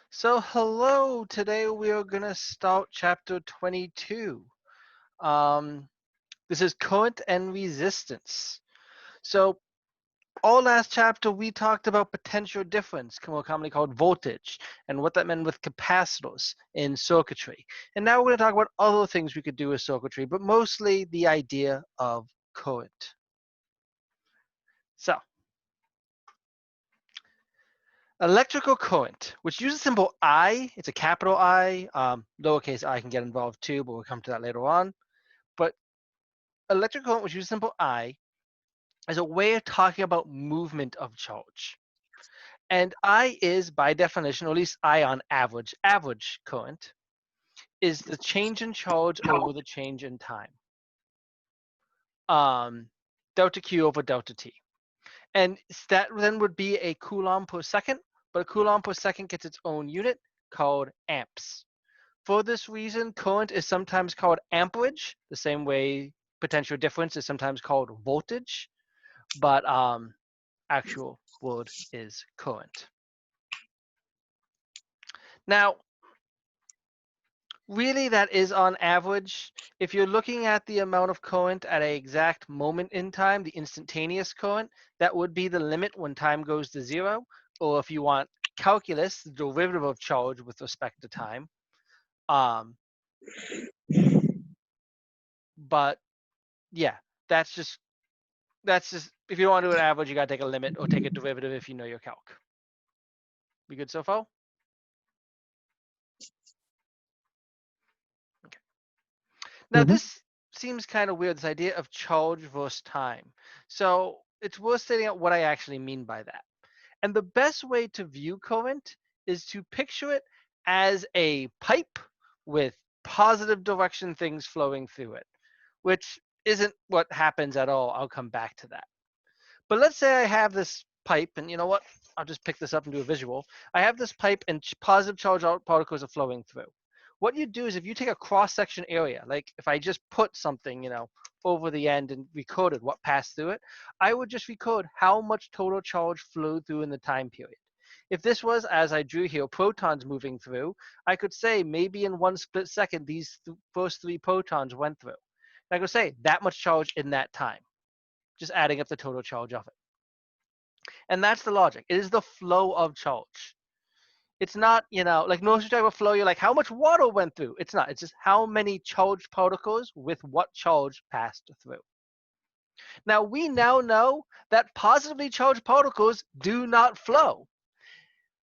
So hello, today we are gonna start chapter 22. Um, this is current and resistance. So all last chapter we talked about potential difference, more commonly called voltage, and what that meant with capacitors in circuitry. And now we're gonna talk about other things we could do with circuitry, but mostly the idea of current. So electrical current, which uses the symbol I, it's a capital I, lowercase I can get involved too, but we'll come to that later on. But electrical current, which uses the symbol I, is a way of talking about movement of charge. And I is, by definition, or at least I on average current, is the change in charge over the change in time. Um, delta Q over delta T. And that then would be a coulomb per second, but a coulomb per second gets its own unit called amps. For this reason, current is sometimes called amperage, the same way potential difference is sometimes called voltage, but actual word is current. Now, really that is on average. If you're looking at the amount of current at an exact moment in time, the instantaneous current, that would be the limit when time goes to zero. Or if you want calculus, the derivative of charge with respect to time. But yeah, that's just if you don't want to do an average, you gotta take a limit or take a derivative if you know your calc. We good so far? Okay. Now hmm this seems kind of weird, this idea of charge versus time. So it's worth stating out what I actually mean by that. And the best way to view current is to picture it as a pipe with positive direction things flowing through it, which isn't what happens at all. I'll come back to that. But let's say I have this pipe, and you know what? I'll just pick this up and do a visual. I have this pipe, and positive charge particles are flowing through. What you do is if you take a cross-section area, like if I just put something, over the end and recorded what passed through it, I would just record how much total charge flowed through in the time period. If this was, as I drew here, protons moving through, I could say maybe in one split second, these first three protons went through. And I could say that much charge in that time, just adding up the total charge of it. And that's the logic. It is the flow of charge. It's not, like most of the time with flow, you're like, how much water went through? It's not. It's just how many charged particles with what charge passed through. Now, we now know that positively charged particles do not flow.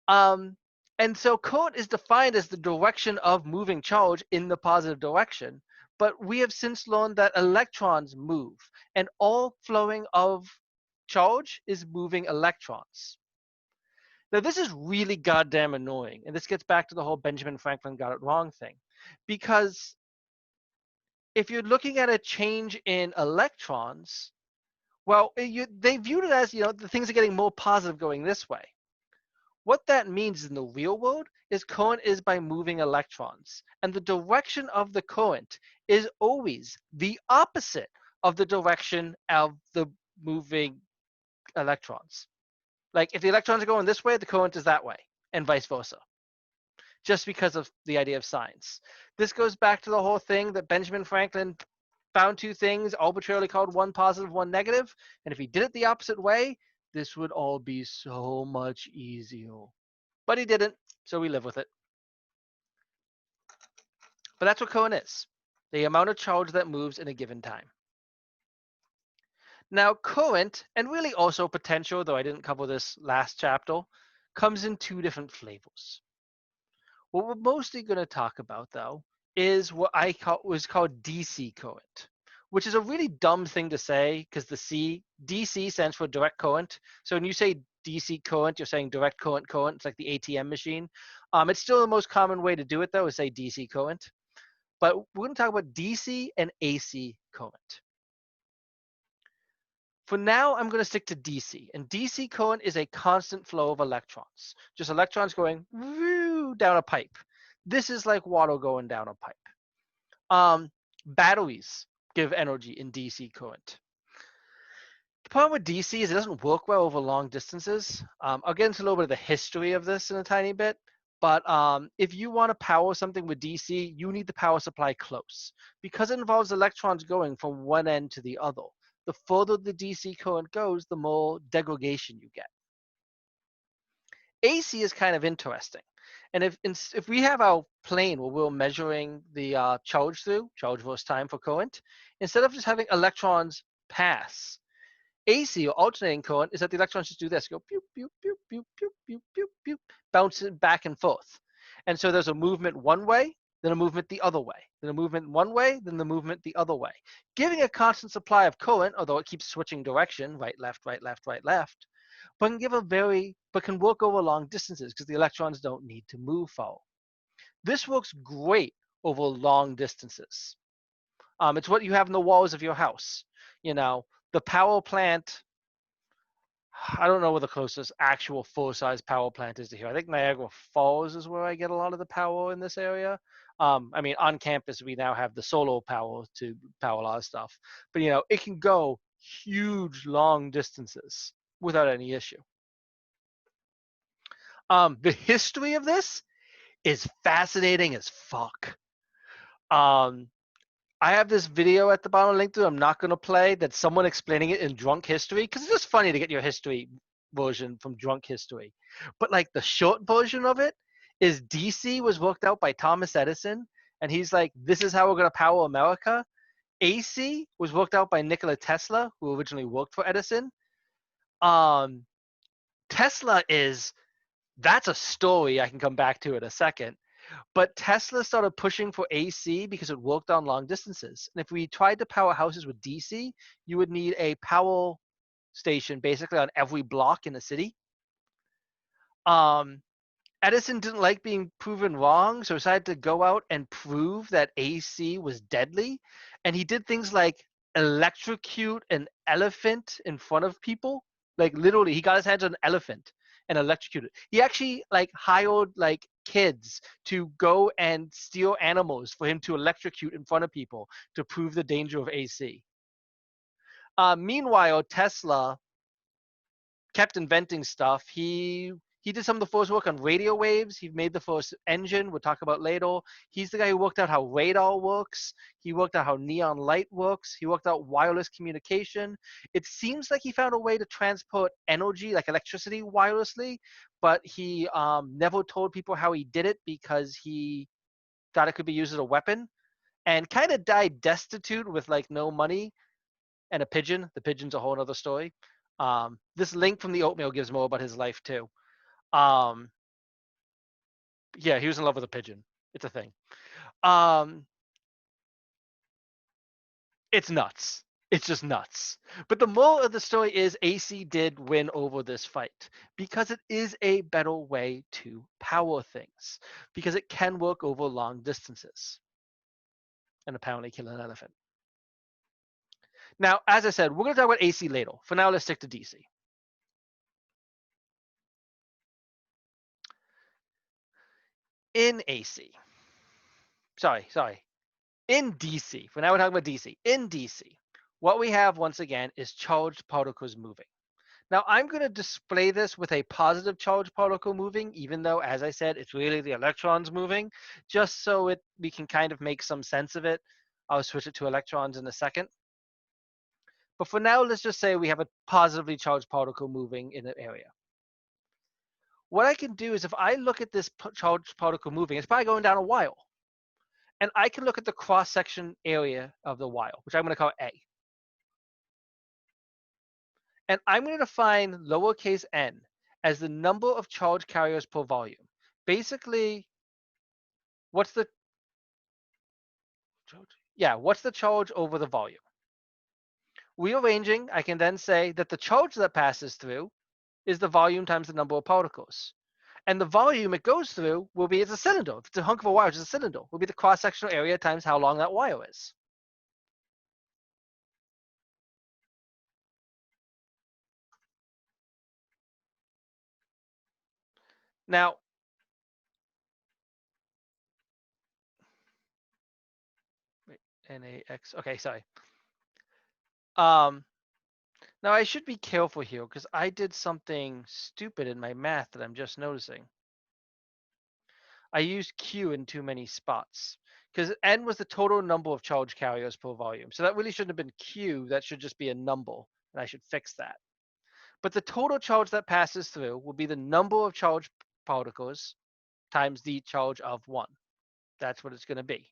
Um, and so current is defined as the direction of moving charge in the positive direction. But we have since learned that electrons move, and all flowing of charge is moving electrons. Now, this is really goddamn annoying. And this gets back to the whole Benjamin Franklin got it wrong thing. Because if you're looking at a change in electrons, well, they viewed it as, the things are getting more positive going this way. What that means in the real world is current is by moving electrons. And the direction of the current is always the opposite of the direction of the moving electrons. Like if the electrons are going this way, the current is that way, and vice versa, just because of the idea of science. This goes back to the whole thing that Benjamin Franklin found two things arbitrarily called one positive, one negative, and if he did it the opposite way, this would all be so much easier. But he didn't, so we live with it. But that's what current is, the amount of charge that moves in a given time. Now, current, and really also potential, though I didn't cover this last chapter, comes in two different flavors. What we're mostly going to talk about, though, is what was called DC current, which is a really dumb thing to say because DC stands for direct current. So when you say DC current, you're saying direct current. It's like the ATM machine. It's still the most common way to do it, though, is say DC current. But we're going to talk about DC and AC current. For now, I'm going to stick to DC. And DC current is a constant flow of electrons. Just electrons going down a pipe. This is like water going down a pipe. Batteries give energy in DC current. The problem with DC is it doesn't work well over long distances. I'll get into a little bit of the history of this in a tiny bit. But if you want to power something with DC, you need the power supply close because it involves electrons going from one end to the other. The further the DC current goes, the more degradation you get. AC is kind of interesting. And if we have our plane where we're measuring the charge versus time for current, instead of just having electrons pass, AC or alternating current is that the electrons just do this, go pew, pew, pew, pew, pew, pew, pew, pew, bouncing back and forth. And so there's a movement one way, then a movement the other way, then a movement one way, then the movement the other way, giving a constant supply of current, although it keeps switching direction, right, left, right, left, right, left, but can work over long distances because the electrons don't need to move far. This works great over long distances. It's what you have in the walls of your house. You know, the power plant. I don't know where the closest actual full-size power plant is to here. I think Niagara Falls is where I get a lot of the power in this area. I mean, on campus we now have the solar power to power a lot of stuff, but it can go huge long distances without any issue. The history of this is fascinating as fuck. Um, I have this video at the bottom linked to. I'm not going to play. That's someone explaining it in drunk history because it's just funny to get your history version from drunk history. But like the short version of it is DC was worked out by Thomas Edison, and he's like, "This is how we're going to power America." AC was worked out by Nikola Tesla, who originally worked for Edison. Um, Tesla is that's a story I can come back to in a second. But Tesla started pushing for AC because it worked on long distances. And if we tried to power houses with DC, you would need a power station basically on every block in the city. Um, Edison didn't like being proven wrong, so decided to go out and prove that AC was deadly. And he did things like electrocute an elephant in front of people. Like literally, he got his hands on an elephant and electrocuted. He actually like hired like kids to go and steal animals for him to electrocute in front of people to prove the danger of AC. Meanwhile, Tesla kept inventing stuff. He did some of the first work on radio waves. He made the first engine. We'll talk about later. He's the guy who worked out how radar works. He worked out how neon light works. He worked out wireless communication. It seems like he found a way to transport energy, like electricity, wirelessly, but he never told people how he did it because he thought it could be used as a weapon, and kind of died destitute with like no money and a pigeon. The pigeon's a whole other story. This link from the oatmeal gives more about his life too. Um, yeah, he was in love with a pigeon. It's a thing. Um, it's nuts. It's just nuts. But the moral of the story is AC did win over this fight because it is a better way to power things because it can work over long distances and apparently kill an elephant. Now, as I said, we're going to talk about AC later. For now, let's stick to DC. In AC, sorry, in DC, for now we're talking about DC. In DC, what we have once again is charged particles moving. Now I'm going to display this with a positive charge particle moving, even though, as I said, it's really the electrons moving, just so we can kind of make some sense of it. I'll switch it to electrons in a second. But for now, let's just say we have a positively charged particle moving in an area. What I can do is if I look at this charged particle moving, it's probably going down a wire. And I can look at the cross-section area of the wire, which I'm going to call A. And I'm going to define lowercase n as the number of charge carriers per volume. Basically, what's the charge over the volume? Rearranging, I can then say that the charge that passes through is the volume times the number of particles. And the volume it goes through will be, it's a cylinder. If it's a hunk of a wire, it's a cylinder. Will be the cross-sectional area times how long that wire is. Now, wait, NAX, okay, sorry. Now I should be careful here because I did something stupid in my math that I'm just noticing. I used Q in too many spots because N was the total number of charge carriers per volume. So that really shouldn't have been Q. That should just be a number, and I should fix that. But the total charge that passes through will be the number of charged particles times the charge of 1. That's what it's going to be.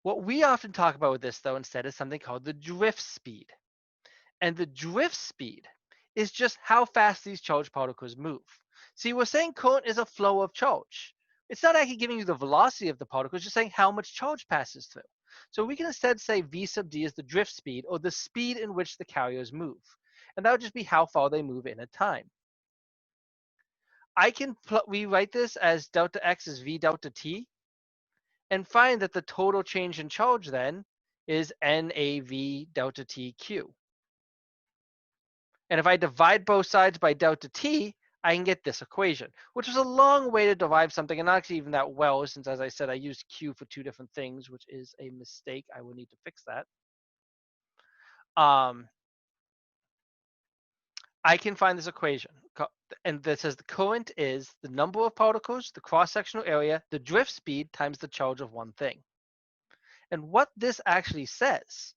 What we often talk about with this, though, instead is something called the drift speed. And the drift speed is just how fast these charged particles move. See, we're saying current is a flow of charge. It's not actually giving you the velocity of the particles, just saying how much charge passes through. So we can instead say V sub d is the drift speed, or the speed in which the carriers move. And that would just be how far they move in a time. I can rewrite this as delta x is V delta t, and find that the total change in charge then is NAV delta TQ. And if I divide both sides by delta T, I can get this equation, which is a long way to derive something, and not actually even that well, since, as I said, I used Q for 2 different things, which is a mistake. I will need to fix that. I can find this equation, and that says the current is the number of particles, the cross-sectional area, the drift speed times the charge of one thing. And what this actually says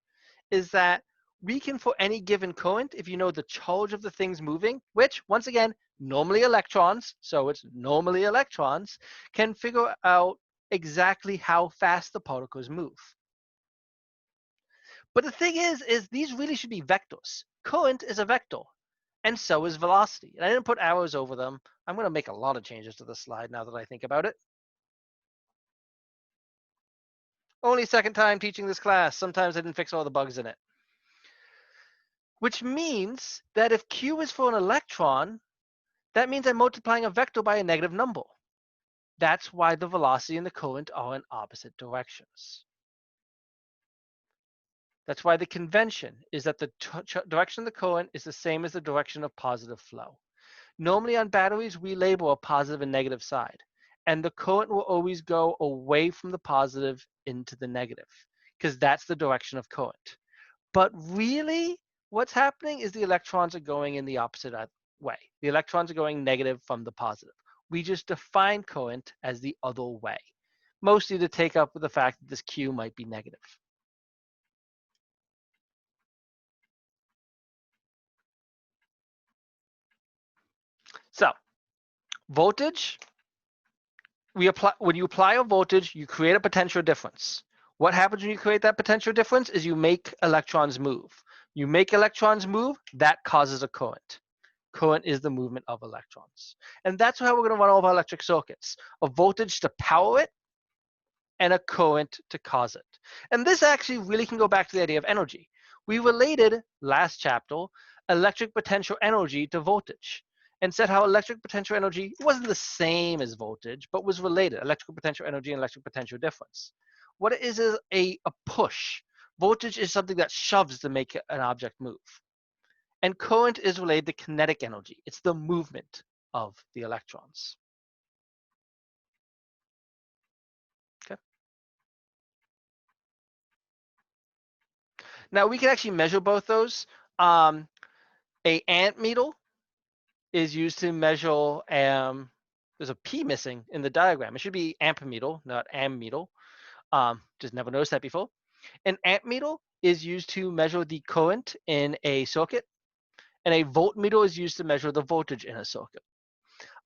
is that we can, for any given current, if you know the charge of the things moving, which, once again, normally electrons, so it's normally electrons, can figure out exactly how fast the particles move. But the thing is these really should be vectors. Current is a vector, and so is velocity. And I didn't put arrows over them. I'm going to make a lot of changes to the slide now that I think about it. Only second time teaching this class. Sometimes I didn't fix all the bugs in it. Which means that if Q is for an electron, that means I'm multiplying a vector by a negative number. That's why the velocity and the current are in opposite directions. That's why the convention is that the direction of the current is the same as the direction of positive flow. Normally on batteries, we label a positive and negative side, and the current will always go away from the positive into the negative, because that's the direction of current. But really, what's happening is the electrons are going in the opposite way. The electrons are going negative from the positive. We just define current as the other way, mostly to take up with the fact that this Q might be negative. So, voltage, when you apply a voltage, you create a potential difference. What happens when you create that potential difference is you make electrons move. You make electrons move, that causes a current. Current is the movement of electrons. And that's how we're going to run all of our electric circuits. A voltage to power it, and a current to cause it. And this actually really can go back to the idea of energy. We related, last chapter, electric potential energy to voltage, and said how electric potential energy wasn't the same as voltage, but was related, electrical potential energy and electric potential difference. What it is a push. Voltage is something that shoves to make an object move. And current is related to kinetic energy. It's the movement of the electrons. Okay. Now we can actually measure both those. A ammeter is used to measure, there's a P missing in the diagram. It should be ampemeter, not ammeter. Just never noticed that before. An ammeter is used to measure the current in a circuit, and a voltmeter is used to measure the voltage in a circuit.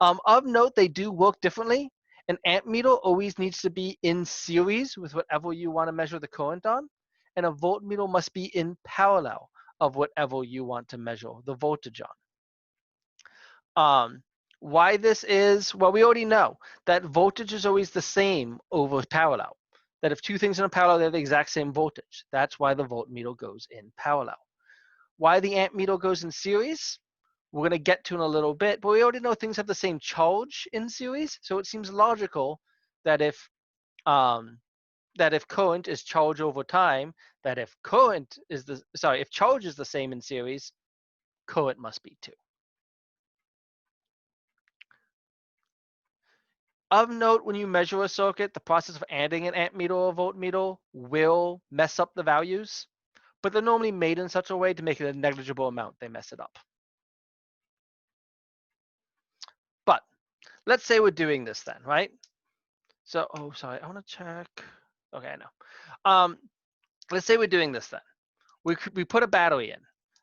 Of note, they do work differently. An ammeter always needs to be in series with whatever you want to measure the current on, and a voltmeter must be in parallel of whatever you want to measure the voltage on. Why this is, well, we already know that voltage is always the same over parallel. That if two things are in parallel, they have the exact same voltage. That's why the voltmeter goes in parallel. Why the ammeter goes in series, we're going to get to in a little bit, but we already know things have the same charge in series, so it seems logical that if current is charge over time, that if if charge is the same in series, current must be too. Of note, when you measure a circuit, the process of adding an ammeter or voltmeter will mess up the values, but they're normally made in such a way to make it a negligible amount they mess it up. But let's say we're doing this then, right? So, oh, sorry, I want to check. Okay, I know. Let's say we're doing this then. We put a battery in.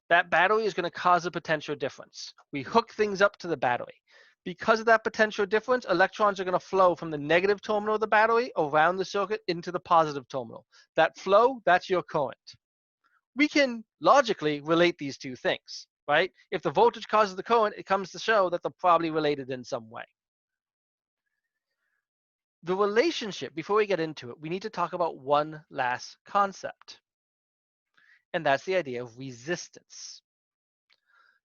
That battery is going to cause a potential difference. We hook things up to the battery. Because of that potential difference, electrons are going to flow from the negative terminal of the battery around the circuit into the positive terminal. That flow, that's your current. We can logically relate these two things, right? If the voltage causes the current, it comes to show that they're probably related in some way. The relationship, before we get into it, we need to talk about one last concept, and that's the idea of resistance.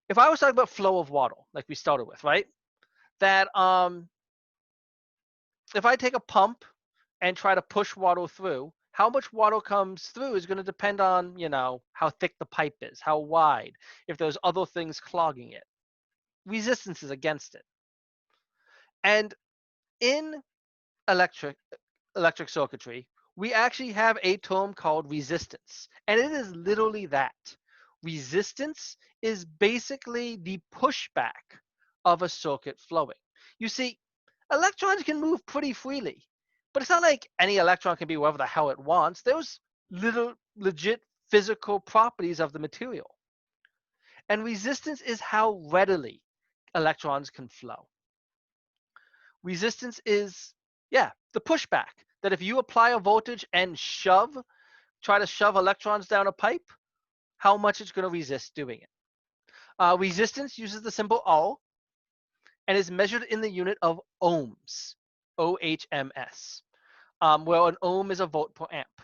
If I was talking about flow of water, like we started with, right? That if I take a pump and try to push water through, how much water comes through is going to depend on, how thick the pipe is, how wide, if there's other things clogging it. Resistance is against it. And in electric circuitry, we actually have a term called resistance, and it is literally that. Resistance is basically the pushback of a circuit flowing. You see, electrons can move pretty freely, but it's not like any electron can be wherever the hell it wants. There's little legit physical properties of the material. And resistance is how readily electrons can flow. Resistance is, the pushback. That if you apply a voltage and try to shove electrons down a pipe, how much it's going to resist doing it. Resistance uses the symbol O and is measured in the unit of ohms, OHMS, where an ohm is a volt per amp.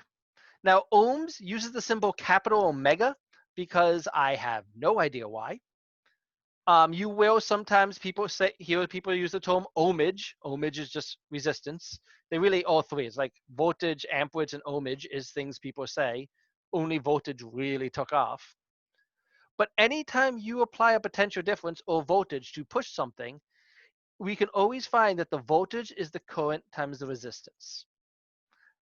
Now, ohms uses the symbol capital Omega because I have no idea why. You will sometimes hear people use the term ohmage. Ohmage is just resistance. They really all three. It's like voltage, amperage, and ohmage is things people say. Only voltage really took off. But anytime you apply a potential difference or voltage to push something, we can always find that the voltage is the current times the resistance.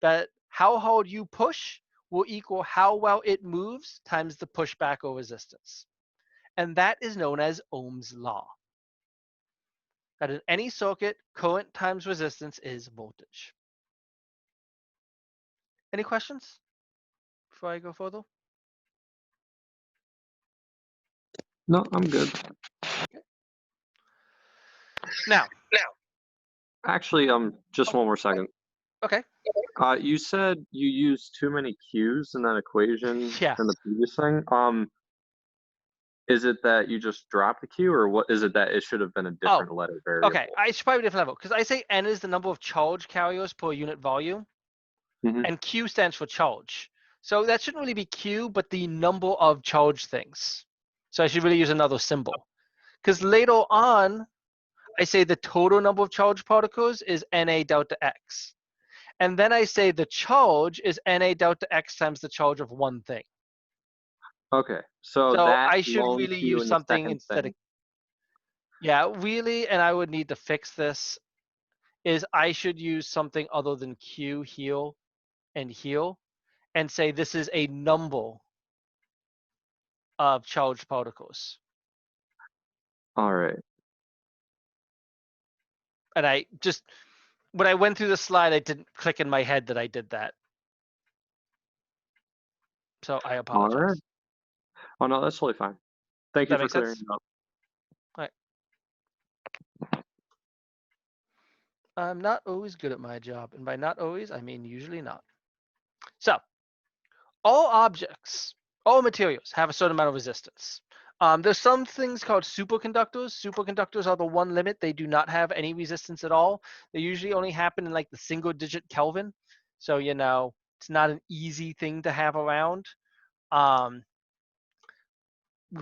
That how hard you push will equal how well it moves times the pushback or resistance. And that is known as Ohm's law. That in any circuit, current times resistance is voltage. Any questions before I go further? No, I'm good. Okay. Now, Actually, just one more second. okay. You said you used too many Q's in that equation Yeah. in the previous thing. Is it that you just dropped the Q, or what is it that it should have been a Oh, different letter variable? okay. I should probably be a different level because I say N is the number of charge carriers per unit volume, and Q stands for charge. So that shouldn't really be Q, but the number of charge things. So I should really use another symbol. Because later on, I say the total number of charge particles is Na delta X. And then I say the charge is Na delta X times the charge of one thing. Okay, so So that I should lone really Q use in the something second instead of, thing. yeah, really, and I would need to fix this, is I should use something other than Q here and here and say this is a number of charged particles. All right. And I just, when I went through the slide, I didn't click in my head that I did that. So I All right. apologize. Oh no, that's totally fine. Thank Does you that for make clearing sense? it up. All right. I'm not always good at my job. And by not always, I mean usually not. So all objects, all materials have a certain amount of resistance. There's some things called superconductors. Superconductors are the one limit. They do not have any resistance at all. They usually only happen in like the single digit Kelvin. So, it's not an easy thing to have around.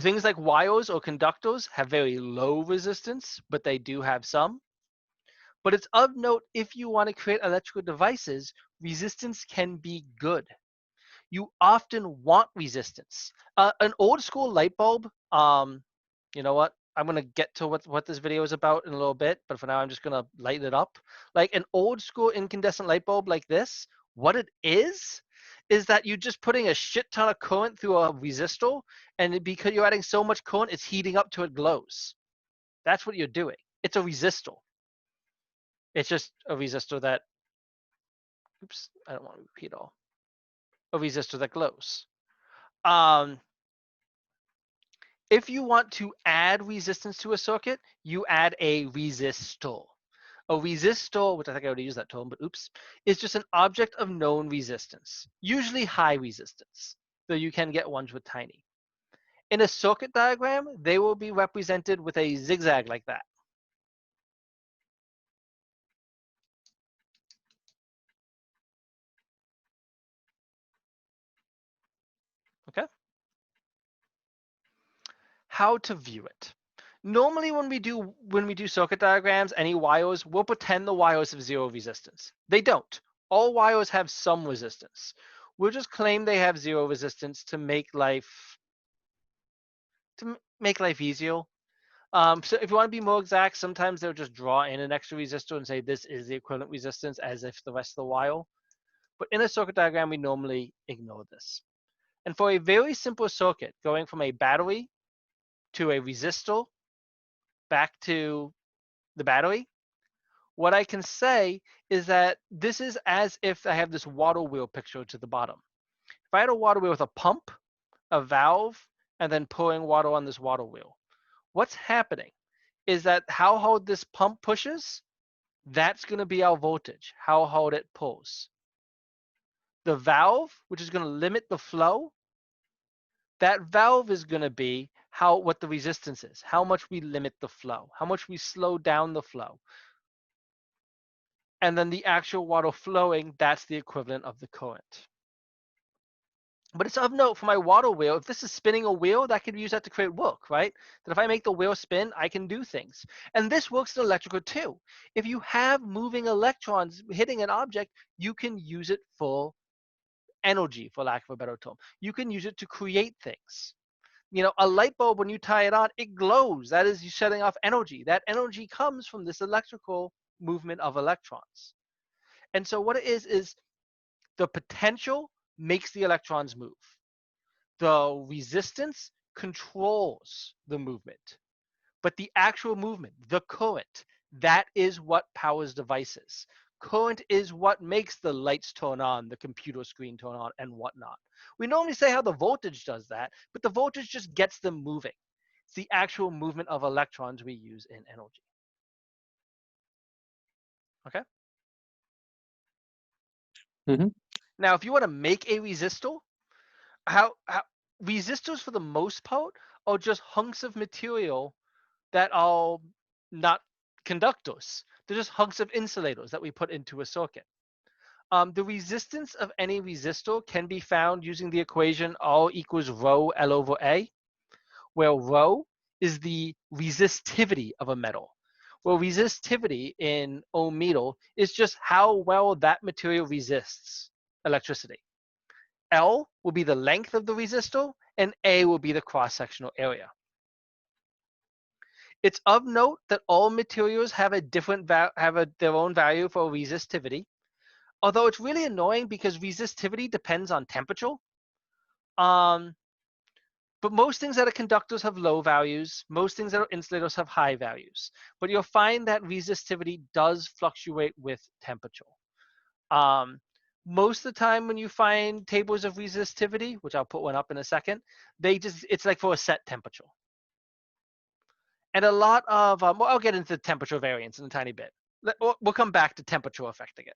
Things like wires or conductors have very low resistance, but they do have some. But it's of note, if you want to create electrical devices, resistance can be good. You often want resistance. An old school light bulb, you know what? I'm going to get to what this video is about in a little bit, but for now I'm just going to light it up. Like an old school incandescent light bulb like this, what it is that you're just putting a shit ton of current through a resistor, and because you're adding so much current, it's heating up till it glows. That's what you're doing. It's a resistor. It's just a resistor that, oops, I don't want to repeat all. A resistor that glows. Um, if you want to add resistance to a circuit, you add a resistor. A resistor, which I think I already used that term, but oops, is just an object of known resistance, usually high resistance, though you can get ones with tiny. In a circuit diagram, they will be represented with a zigzag like that. Okay? How to view it. Normally when we do circuit diagrams, any wires, we'll pretend the wires have zero resistance. They don't. All wires have some resistance. We'll just claim they have zero resistance to make life easier. So if you want to be more exact, sometimes they'll just draw in an extra resistor and say this is the equivalent resistance as if the rest of the wire. But in a circuit diagram, we normally ignore this. And for a very simple circuit, going from a battery to a resistor back to the battery, what I can say is that this is as if I have this water wheel picture to the bottom. If I had a water wheel with a pump, a valve, and then pouring water on this water wheel, what's happening is that how hard this pump pushes, that's going to be our voltage, how hard it pulls. The valve, which is going to limit the flow, that valve is going to be what the resistance is, how much we limit the flow, how much we slow down the flow. And then the actual water flowing, that's the equivalent of the current. But it's of note for my water wheel, if this is spinning a wheel, that could use that to create work, right? That if I make the wheel spin, I can do things. And this works in electrical too. If you have moving electrons hitting an object, you can use it for energy, for lack of a better term. You can use it to create things. You know, a light bulb, when you tie it on, it glows. That is you setting off energy. That energy comes from this electrical movement of electrons. And so what it is the potential makes the electrons move. The resistance controls the movement. But the actual movement, the current, that is what powers devices. Current is what makes the lights turn on, the computer screen turn on, and whatnot. We normally say how the voltage does that, but the voltage just gets them moving. It's the actual movement of electrons we use in energy. Okay? Hmm. Now, if you want to make a resistor, how resistors for the most part are just hunks of material that are not conductors. They're just hunks of insulators that we put into a circuit. The resistance of any resistor can be found using the equation R equals rho L over A, where rho is the resistivity of a metal. Well, resistivity in ohm meter is just how well that material resists electricity. L will be the length of the resistor, and A will be the cross-sectional area. It's of note that all materials have their own value for resistivity, although it's really annoying because resistivity depends on temperature. Um, but most things that are conductors have low values. Most things that are insulators have high values. But you'll find that resistivity does fluctuate with temperature. Um, most of the time when you find tables of resistivity, which I'll put one up in a second, it's like for a set temperature. And a lot of, well, I'll get into temperature variance in a tiny bit. We'll come back to temperature affecting it.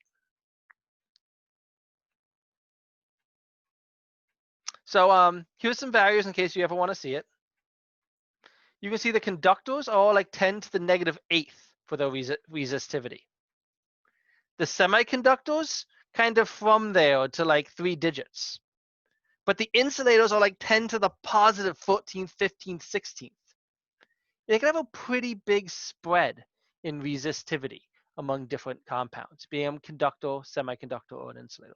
So here's some values in case you ever want to see it. You can see the conductors are all like 10 to the negative 8th for their resistivity. The semiconductors kind of from there to like 3 digits. But the insulators are like 10 to the positive 14th, 15th, 16th. They can have a pretty big spread in resistivity among different compounds, being a conductor, semiconductor, or an insulator.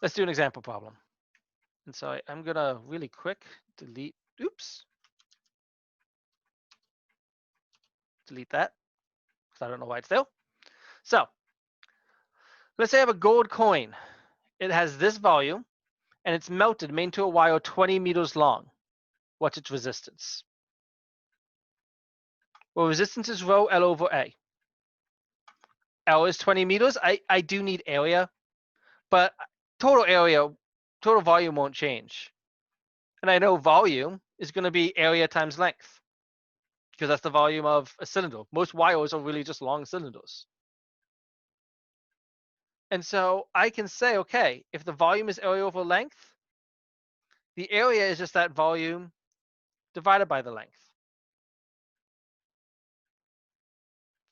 Let's do an example problem. And so I'm going to really quick delete that, because I don't know why it's there. So let's say I have a gold coin. It has this volume, and it's melted made into a wire 20 meters long. What's its resistance? Well, resistance is rho L over A. L is 20 meters. I do need area, but total volume won't change. And I know volume is going to be area times length because that's the volume of a cylinder. Most wires are really just long cylinders. And so I can say, okay, if the volume is area over length, the area is just that volume divided by the length,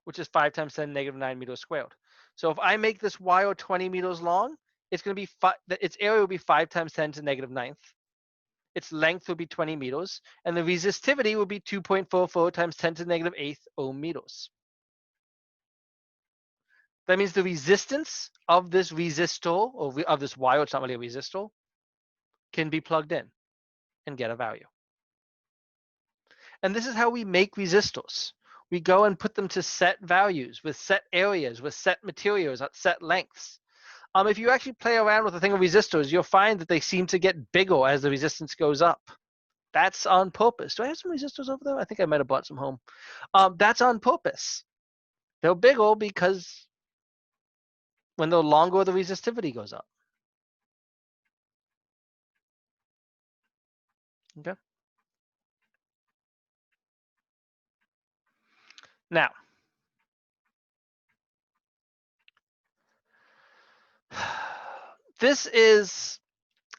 which is 5 times 10 negative 9 meters squared. So if I make this wire 20 meters long, it's going to be its area will be 5 times 10 to negative ninth. Its length will be 20 meters, and the resistivity will be 2.44 times 10 to the negative eighth ohm meters. That means the resistance of this resistor, or of this wire, it's not really a resistor, can be plugged in and get a value. And this is how we make resistors. We go and put them to set values with set areas, with set materials at set lengths. If you actually play around with the thing of resistors, you'll find that they seem to get bigger as the resistance goes up. That's on purpose. Do I have some resistors over there? I think I might have bought some home. That's on purpose. They're bigger because when they're longer, the resistivity goes up. Okay. Now,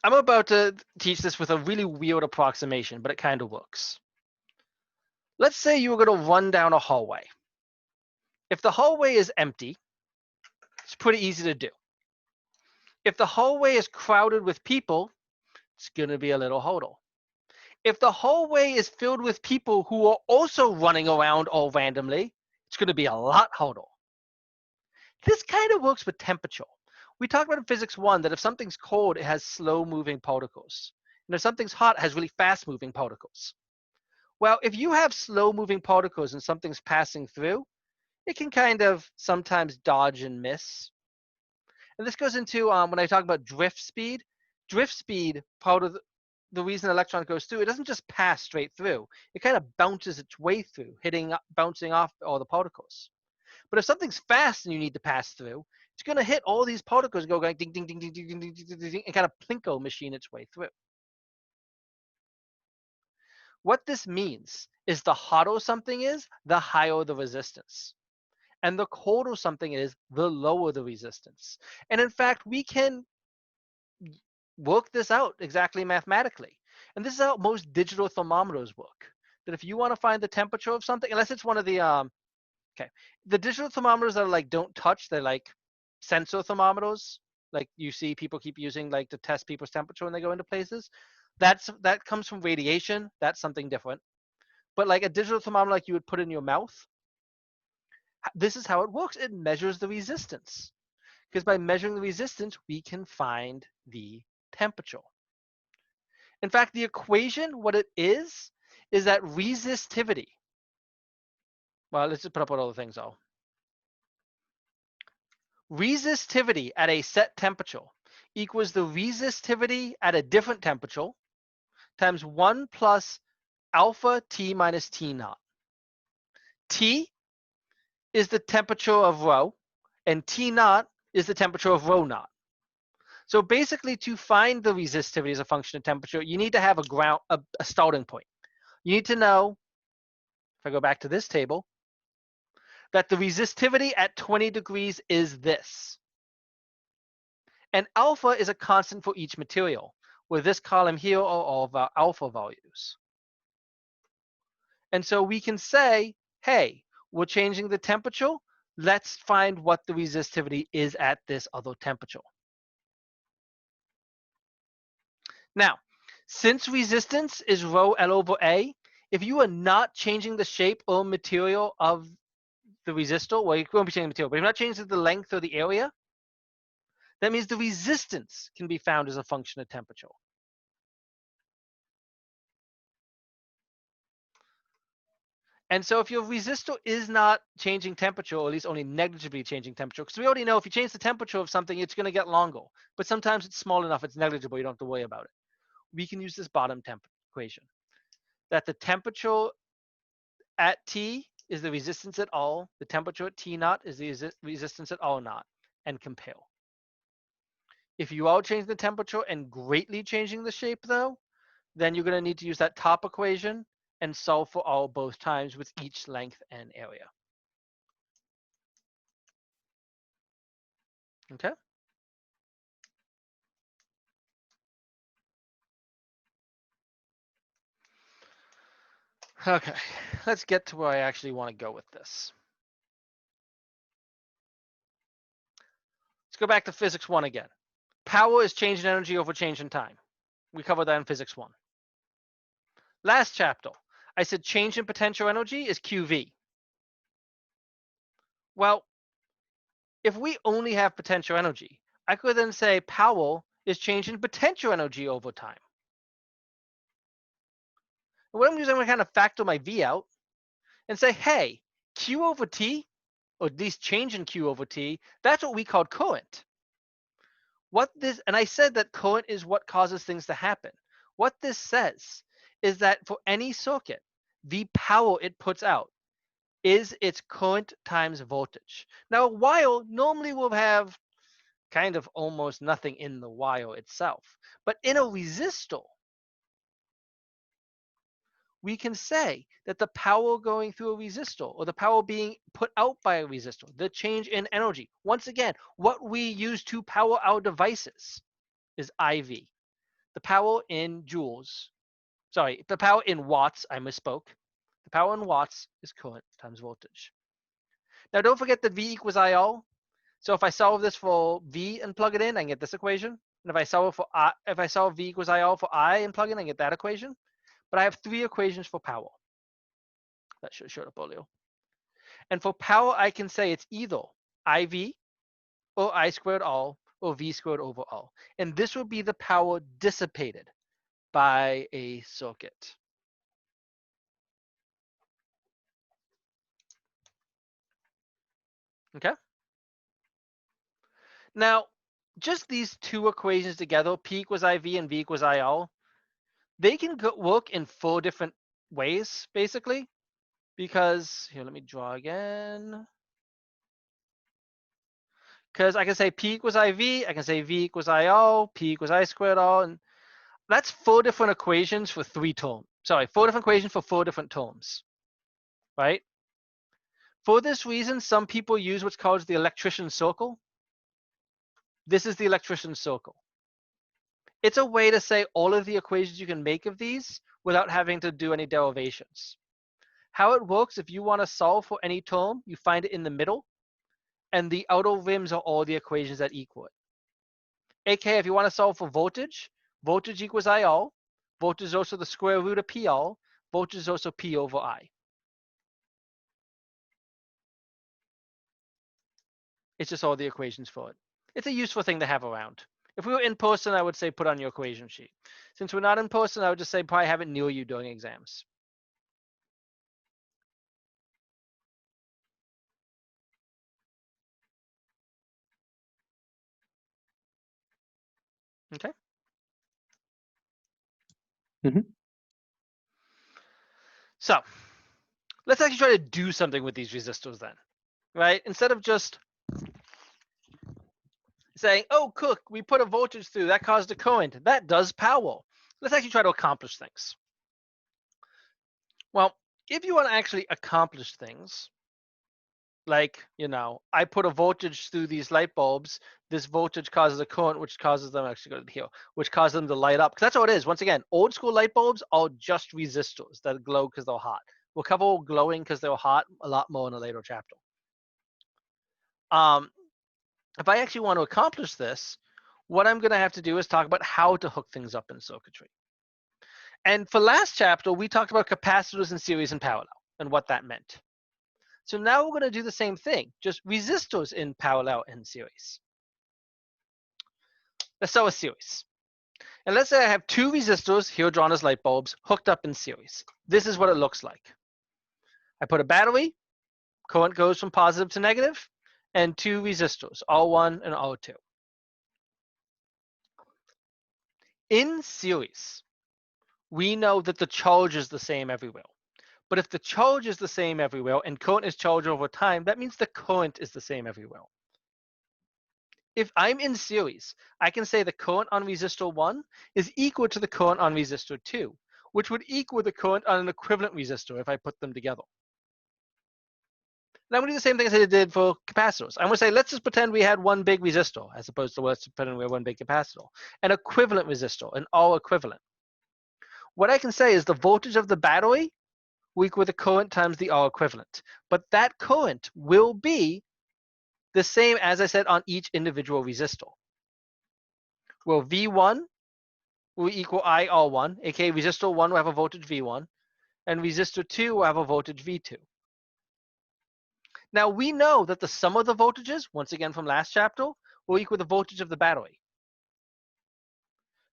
I'm about to teach this with a really weird approximation, but it kind of works. Let's say you were going to run down a hallway. If the hallway is empty, it's pretty easy to do. If the hallway is crowded with people, it's going to be a little harder. If the hallway is filled with people who are also running around all randomly, it's going to be a lot harder. This kind of works with temperature. We talked about in physics 1 that if something's cold, it has slow-moving particles. And if something's hot, it has really fast-moving particles. Well, if you have slow-moving particles and something's passing through, it can kind of sometimes dodge and miss. And this goes into when I talk about drift speed. Drift speed, part of the reason an electron goes through, it doesn't just pass straight through. It kind of bounces its way through, bouncing off all the particles. But if something's fast and you need to pass through, it's going to hit all these particles and go going ding, ding, ding, ding, ding, ding, ding, ding, ding, ding, and kind of plinko machine its way through. What this means is the hotter something is, the higher the resistance. And the colder something is, the lower the resistance. And in fact, we can work this out exactly mathematically. And this is how most digital thermometers work. That if you want to find the temperature of something, unless it's one of the the digital thermometers that are like don't touch, they're like sensor thermometers. Like you see people keep using like to test people's temperature when they go into places. That comes from radiation. That's something different. But like a digital thermometer like you would put in your mouth, this is how it works. It measures the resistance. Because by measuring the resistance, we can find the temperature. In fact, the equation, what it is that resistivity. Well, let's just put up what all the things are. Resistivity at a set temperature equals the resistivity at a different temperature times 1 plus alpha T minus T naught. T is the temperature of rho, and T naught is the temperature of rho naught. So basically, to find the resistivity as a function of temperature, you need to have a starting point. You need to know, if I go back to this table, that the resistivity at 20 degrees is this. And alpha is a constant for each material, where this column here are all of our alpha values. And so we can say, hey, we're changing the temperature. Let's find what the resistivity is at this other temperature. Now, since resistance is rho L over A, if you are not changing the shape or material of the resistor, well, you won't be changing the material, but if you're not changing the length or the area, that means the resistance can be found as a function of temperature. And so if your resistor is not changing temperature, or at least only negligibly changing temperature, because we already know if you change the temperature of something, it's going to get longer. But sometimes it's small enough, it's negligible, you don't have to worry about it. We can use this bottom temp equation. that the temperature at T is the resistance at all, the temperature at T naught is the resistance at all naught, and compare. If you are changing the temperature and greatly changing the shape though, then you're going to need to use that top equation and solve for all both times with each length and area. Okay? Okay, let's get to where I actually want to go with this. Let's go back to physics 1 again. Power is change in energy over change in time. We covered that in physics 1. Last chapter, I said change in potential energy is QV. Well, if we only have potential energy, I could then say power is change in potential energy over time. And what I'm using, I'm going to kind of factor my V out and say, hey, Q over T, or at least change in Q over T, that's what we called current. And I said that current is what causes things to happen. What this says is that for any circuit, the power it puts out is its current times voltage. Now, a wire normally will have kind of almost nothing in the wire itself. But in a resistor, we can say that the power going through a resistor, or the power being put out by a resistor, the change in energy, once again, what we use to power our devices is IV. The power in joules, sorry, the power in watts, I misspoke. The power in watts is current times voltage. Now, don't forget that V equals IR. So if I solve this for V and plug it in, I can get this equation. And if I solve V equals IR for I and plug in, I get that equation. But I have 3 equations for power. That should have showed up earlier. And for power, I can say it's either IV or I squared all or V squared over all. And this would be the power dissipated by a circuit. Okay? Now, just these 2 equations together, P equals IV and V equals IR, they can work in 4 different ways, basically. Because, here, let me draw again. Because I can say P equals IV, I can say V equals IR, P equals I squared R, and that's 4 different equations for 3 terms. Sorry, 4 different equations for 4 different terms, right? For this reason, some people use what's called the electrician circle. This is the electrician circle. It's a way to say all of the equations you can make of these without having to do any derivations. How it works, if you want to solve for any term, you find it in the middle, and the outer rims are all the equations that equal it. AKA, if you want to solve for voltage, voltage equals IR, voltage is also the square root of PR, voltage is also P over I. It's just all the equations for it. It's a useful thing to have around. If we were in person, I would say put on your equation sheet. Since we're not in person, I would just say probably have it near you during exams. Okay? Mm-hmm. So let's actually try to do something with these resistors then, right? Instead of just saying, oh, Cook, we put a voltage through, that caused a current. That does power. Let's actually try to accomplish things. Well, if you want to actually accomplish things, like, I put a voltage through these light bulbs, this voltage causes a current, which causes them, actually go to here, which causes them to light up. Because that's all it is. Once again, old school light bulbs are just resistors that glow because they're hot. We'll cover glowing because they're hot a lot more in a later chapter. If I actually want to accomplish this, what I'm going to have to do is talk about how to hook things up in circuitry. And for last chapter, we talked about capacitors in series and parallel and what that meant. So now we're going to do the same thing, just resistors in parallel and series. Let's start with series. And let's say I have 2 resistors, here drawn as light bulbs, hooked up in series. This is what it looks like. I put a battery, current goes from positive to negative, and 2 resistors, R1 and R2. In series, we know that the charge is the same everywhere. But if the charge is the same everywhere and current is charged over time, that means the current is the same everywhere. If I'm in series, I can say the current on resistor 1 is equal to the current on resistor 2, which would equal the current on an equivalent resistor if I put them together. And I'm going to do the same thing as I did for capacitors. I'm going to say, let's just pretend we had one big resistor, as opposed to let's pretend we have one big capacitor, an equivalent resistor, an all equivalent. What I can say is the voltage of the battery will equal the current times the all equivalent. But that current will be the same as I said on each individual resistor. Well, V1 will equal IR1, aka resistor 1 will have a voltage V1, and resistor 2 will have a voltage V2. Now we know that the sum of the voltages, once again from last chapter, will equal the voltage of the battery.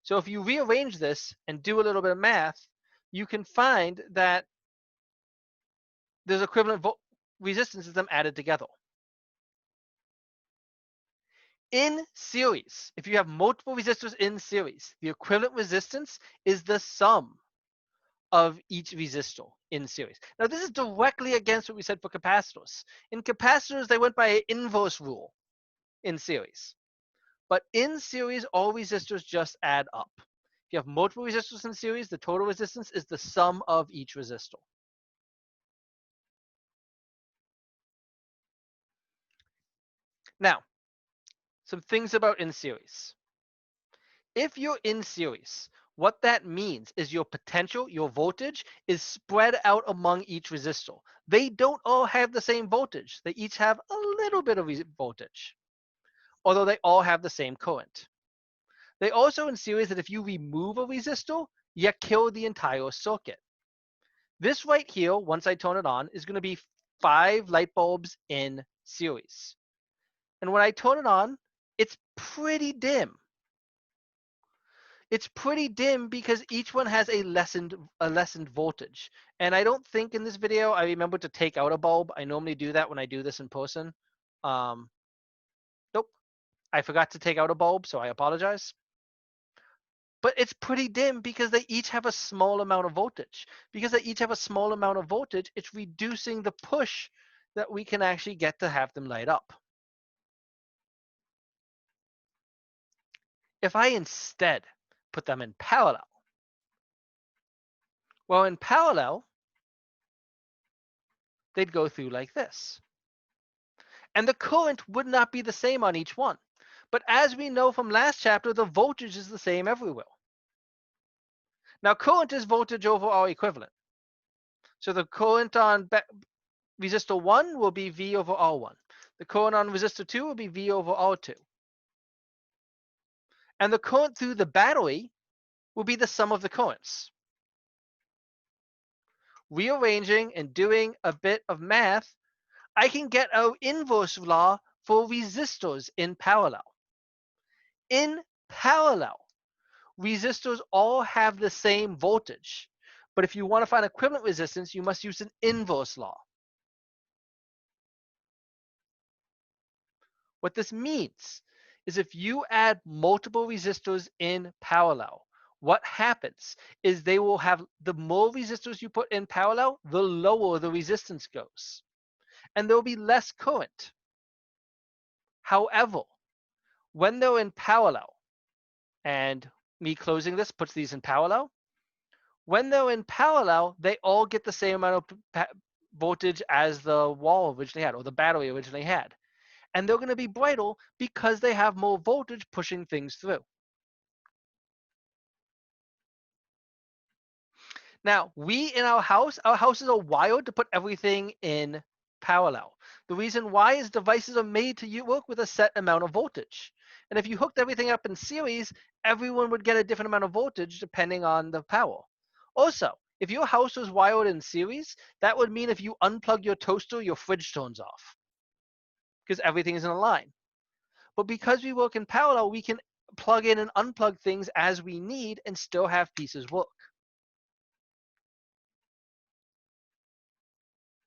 So if you rearrange this and do a little bit of math, you can find that there's equivalent resistances them added together. In series, if you have multiple resistors in series, the equivalent resistance is the sum of each resistor in series. Now, this is directly against what we said for capacitors. In capacitors, they went by an inverse rule in series. But in series, all resistors just add up. If you have multiple resistors in series, the total resistance is the sum of each resistor. Now, some things about in series. If you're in series, what that means is your potential, your voltage, is spread out among each resistor. They don't all have the same voltage. They each have a little bit of voltage, although they all have the same current. They also in series that if you remove a resistor, you kill the entire circuit. This right here, once I turn it on, is going to be 5 light bulbs in series. And when I turn it on, it's pretty dim. It's pretty dim because each one has a lessened voltage. And I don't think in this video I remember to take out a bulb. I normally do that when I do this in person. Nope, I forgot to take out a bulb, so I apologize. But it's pretty dim because they each have a small amount of voltage. Because they each have a small amount of voltage, it's reducing the push that we can actually get to have them light up. If I instead put them in parallel, well, in parallel, they'd go through like this. And the current would not be the same on each one. But as we know from last chapter, the voltage is the same everywhere. Now, current is voltage over R equivalent. So the current on resistor 1 will be V over R1. The current on resistor 2 will be V over R2. And the current through the battery will be the sum of the currents. Rearranging and doing a bit of math, I can get our inverse law for resistors in parallel. In parallel, resistors all have the same voltage. But if you want to find equivalent resistance, you must use an inverse law. What this means is if you add multiple resistors in parallel, what happens is they will have the more resistors you put in parallel, the lower the resistance goes. And there will be less current. However, when they're in parallel, and me closing this puts these in parallel, when they're in parallel, they all get the same amount of voltage as the wall originally had, or the battery originally had. And they're going to be brighter because they have more voltage pushing things through. Now, we in our houses are wired to put everything in parallel. The reason why is devices are made to work with a set amount of voltage. And if you hooked everything up in series, everyone would get a different amount of voltage depending on the power. Also, if your house was wired in series, that would mean if you unplug your toaster, your fridge turns off because everything is in a line. But because we work in parallel, we can plug in and unplug things as we need and still have pieces work.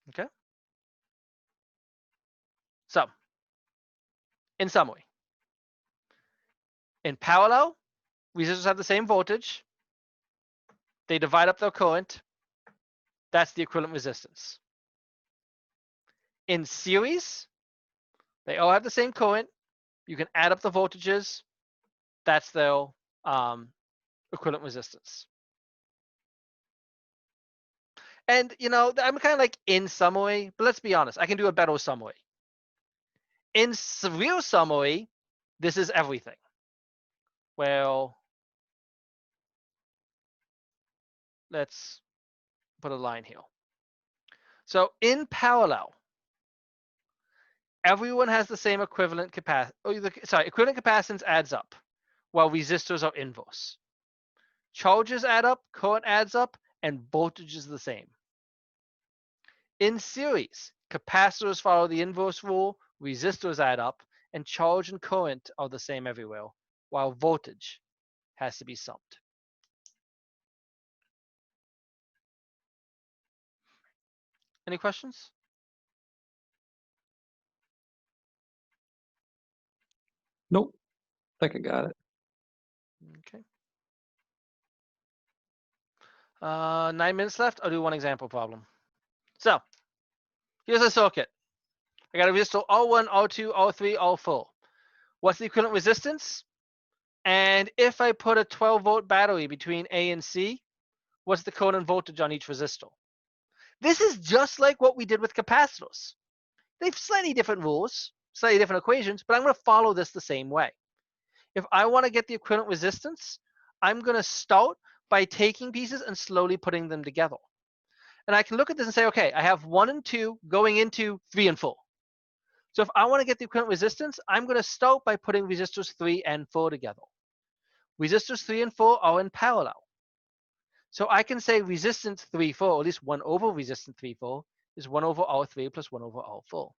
Okay? So, in summary, in parallel, resistors have the same voltage. They divide up their current. That's the equivalent resistance. In series, they all have the same current. You can add up the voltages. That's their equivalent resistance. And I'm kind of like in summary, but let's be honest, I can do a better summary. In real summary, this is everything. Well, let's put a line here. So in parallel, everyone has the same equivalent capacity. Equivalent capacitance adds up, while resistors are inverse. Charges add up, current adds up, and voltage is the same. In series, capacitors follow the inverse rule, resistors add up, and charge and current are the same everywhere, while voltage has to be summed. Any questions? Nope. I think I got it. Okay. 9 minutes left. I'll do one example problem. So here's a circuit. I got a resistor R1, R2, R3, R4. What's the equivalent resistance? And if I put a 12-volt battery between A and C, what's the current and voltage on each resistor? This is just like what we did with capacitors. They have slightly different rules, slightly different equations, but I'm going to follow this the same way. If I want to get the equivalent resistance, I'm going to start by taking pieces and slowly putting them together. And I can look at this and say, okay, I have 1 and 2 going into 3 and 4. So if I want to get the equivalent resistance, I'm going to start by putting resistors 3 and 4 together. Resistors 3 and 4 are in parallel. So I can say resistance 3, 4, or at least 1 over resistance 3, 4, is 1 over R3 plus 1 over R4,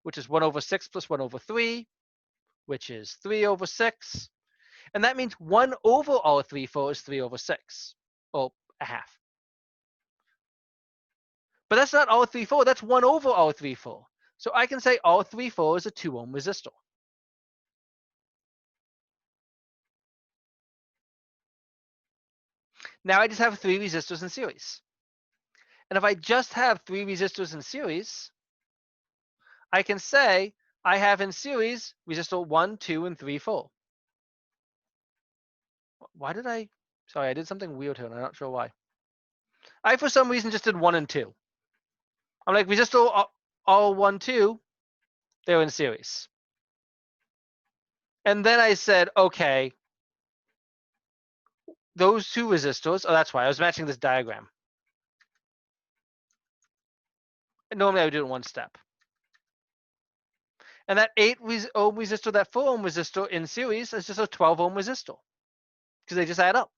which is 1 over 6 plus 1 over 3, which is 3 over 6. And that means 1 over R3, 4 is 3 over 6, or a half. But that's not R3, 4, that's 1 over R3, 4. So I can say R3, 4 is a 2 ohm resistor. Now I just have 3 resistors in series. And if I just have 3 resistors in series, I can say I have in series resistor 1, 2, and 3, 4. Why did sorry, I did something weird here and I'm not sure why. I, for some reason, just did 1 and 2. I'm like, resistor R1, 2, they're in series. And then I said, okay, those 2 resistors, oh, that's why I was matching this diagram. Normally I would do it in one step. And that 8 ohm resistor, that 4 ohm resistor in series is just a 12 ohm resistor because they just add up.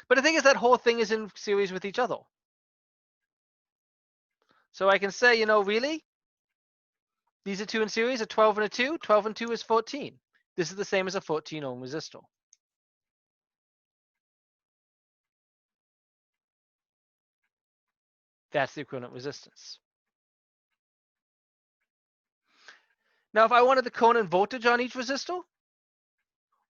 But the thing is, that whole thing is in series with each other. So I can say, really? These are 2 in series, a 12 and a 2. 12 and 2 is 14. This is the same as a 14 ohm resistor. That's the equivalent resistance. Now, if I wanted the current and voltage on each resistor,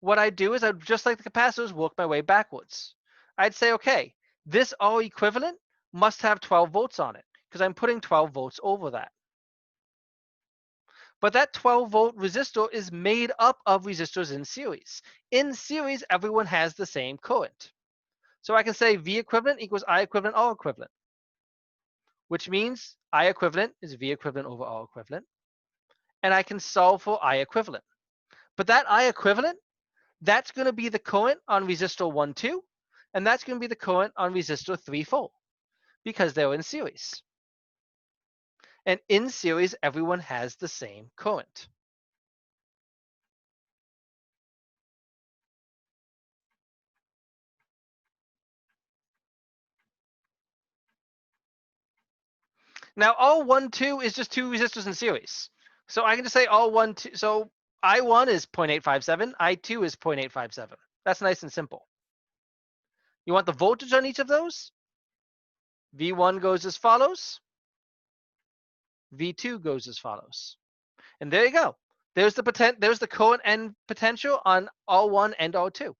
what I'd do is I'd, just like the capacitors, work my way backwards. I'd say, okay, this R equivalent must have 12 volts on it because I'm putting 12 volts over that. But that 12-volt resistor is made up of resistors in series. In series, everyone has the same current. So I can say V equivalent equals I equivalent R equivalent, which means I equivalent is V equivalent over R equivalent. And I can solve for I equivalent. But that I equivalent, that's going to be the current on resistor 1, 2, and that's going to be the current on resistor 3, 4, because they're in series. And in series, everyone has the same current. Now, R1, 2 is just 2 resistors in series. So I can just say R1, 2. So I1 is 0.857, I2 is 0.857. That's nice and simple. You want the voltage on each of those? V1 goes as follows. V2 goes as follows. And there you go. There's the current and potential on R1 and R2.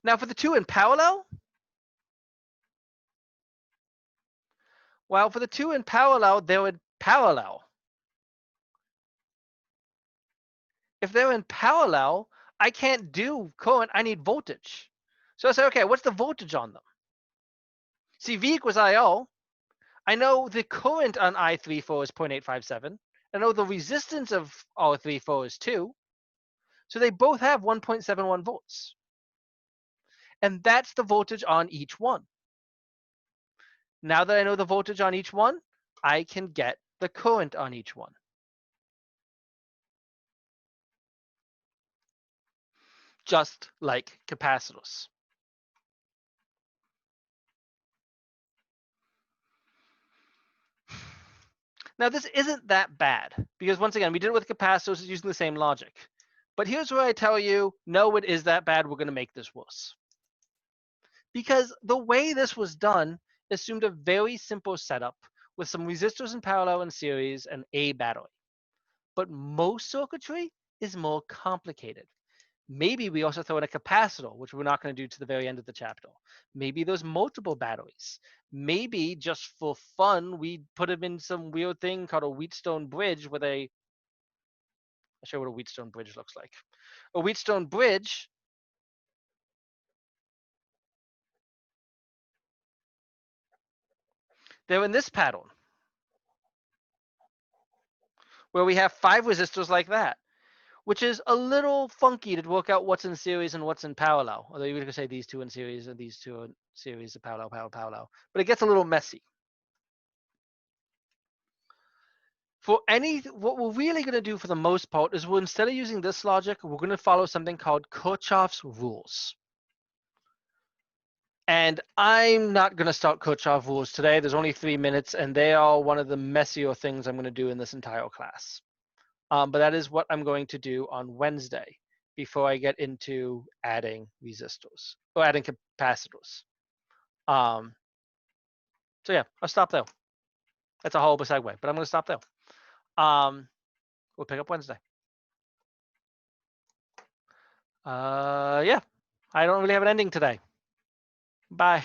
Now for the two in parallel, well, for the two in parallel, they're in parallel. If they're in parallel, I can't do current, I need voltage. So I say, okay, what's the voltage on them? See, V equals IO. I know the current on I34 is 0.857. I know the resistance of R34 is 2. So they both have 1.71 volts. And that's the voltage on each one. Now that I know the voltage on each one, I can get the current on each one. Just like capacitors. Now this isn't that bad because once again, we did it with capacitors using the same logic. But here's where I tell you, no, it is that bad. We're going to make this worse. Because the way this was done assumed a very simple setup with some resistors in parallel and series and a battery. But most circuitry is more complicated. Maybe we also throw in a capacitor, which we're not going to do to the very end of the chapter. Maybe there's multiple batteries. Maybe just for fun, we put them in some weird thing called a Wheatstone bridge with a, I'll show you what a Wheatstone bridge looks like. A Wheatstone bridge, they're in this pattern where we have 5 resistors like that, which is a little funky to work out what's in series and what's in parallel. Although you could say these two in series and these two in series, parallel, parallel, parallel. But it gets a little messy. For what we're really going to do for the most part is we're, instead of using this logic, we're going to follow something called Kirchhoff's rules. And I'm not going to start Kirchhoff rules today. There's only 3 minutes, and they are one of the messier things I'm going to do in this entire class. But that is what I'm going to do on Wednesday before I get into adding resistors or adding capacitors. So yeah, I'll stop there. That's a horrible segue, but I'm going to stop there. We'll pick up Wednesday. Yeah, I don't really have an ending today. Bye.